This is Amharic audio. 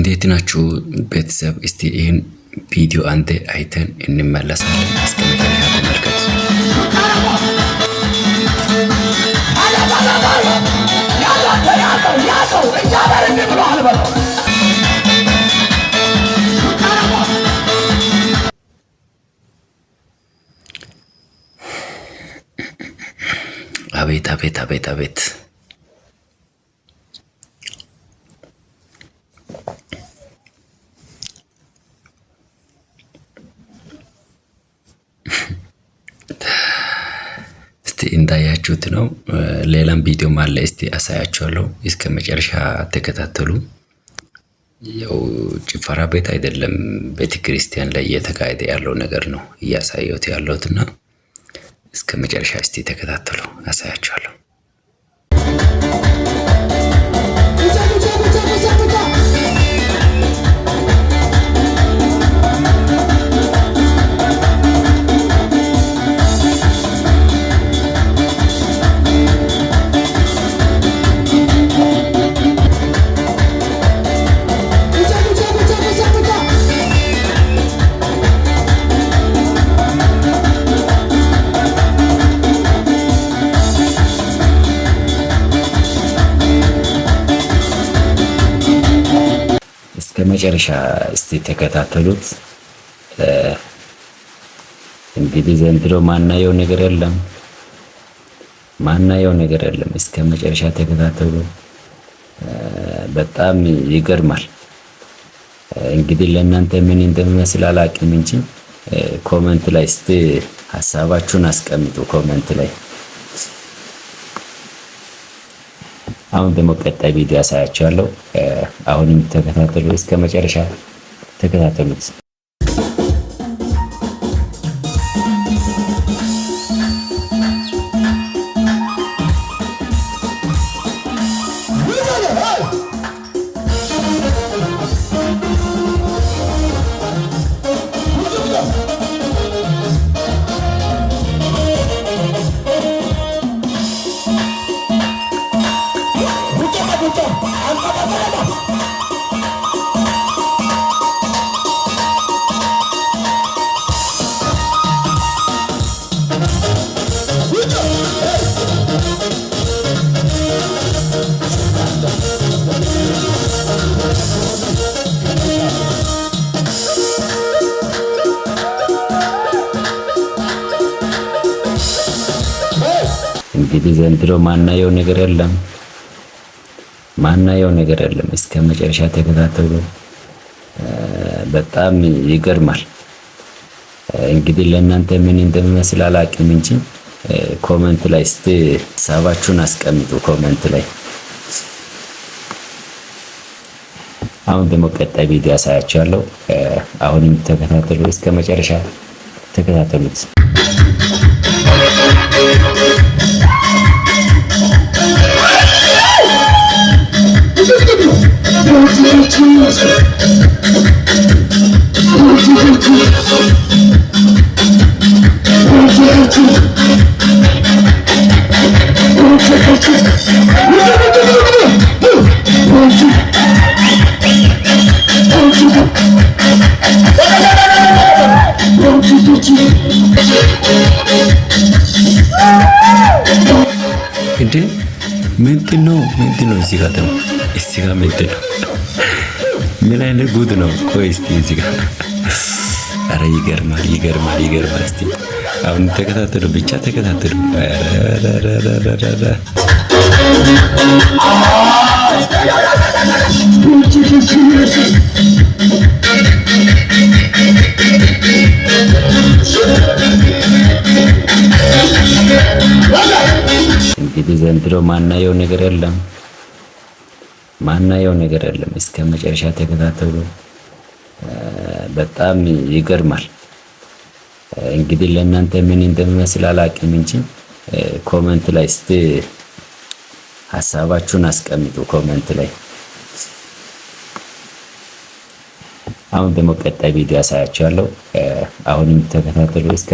እንዴት ናችሁ ቤተሰብ? እስቲ ይህን ቪዲዮ አንዴ አይተን እንመለሳለን። እስከ መጨረሻ ተመልከቱ። አቤት አቤት አቤት አቤት! እስቲ እንዳያችሁት ነው። ሌላም ቪዲዮ አለ። እስቲ አሳያችኋለሁ። እስከ መጨረሻ ተከታተሉ። ያው ጭፈራ ቤት አይደለም፣ ቤተክርስቲያን ላይ እየተካሄደ ያለው ነገር ነው እያሳየሁት ያለሁትና እስከ መጨረሻ እስቲ ተከታተሉ፣ አሳያችኋለሁ። ከመጨረሻ እስቲ ተከታተሉት። እንግዲህ ዘንድሮ ማናየው ነገር የለም። እስከ መጨረሻ ተከታተሉ። በጣም ይገርማል። እንግዲህ ለእናንተ ምን እንደሚመስል አላውቅም እንጂ ኮሜንት ላይ እስቲ ሀሳባችሁን አስቀምጡ ኮሜንት ላይ። አሁን ደግሞ ቀጣይ ቪዲዮ ያሳያችኋለሁ። አሁንም ተከታተሉ፣ እስከ መጨረሻ ተከታተሉት። እንግዲህ ዘንድሮ ማናየው ነገር የለም። እስከ መጨረሻ ተከታተሉ። በጣም ይገርማል። እንግዲህ ለእናንተ ምን እንደሚመስል አላውቅም እንጂ ኮሜንት ላይ እስቲ ሀሳባችሁን አስቀምጡ ኮሜንት ላይ። አሁን ደግሞ ቀጣይ ቪዲዮ ያሳያችኋለሁ። አሁንም ተከታተሉ፣ እስከ መጨረሻ ተከታተሉት። እንዴ ምንድን ነው እዚህ ጋር ደግሞ ምንድን ነው? ምን አይነት ጉድ ነው? ቆይ እስቲ እዚህ ጋር አረ ይገርማል። እስቲ አሁን ተከታተሉ፣ ብቻ ተከታተሉ። እንግዲህ ዘንድሮ ማናየው ነገር የለም። እስከ መጨረሻ ተከታተሉ። በጣም ይገርማል። እንግዲህ ለእናንተ ምን እንደሚመስል አላውቅም እንጂ ኮሜንት ላይ እስቲ ሀሳባችሁን አስቀምጡ ኮሜንት ላይ። አሁን ደግሞ ቀጣይ ቪዲዮ ያሳያችኋለሁ። አሁንም ተከታተሉ እስከ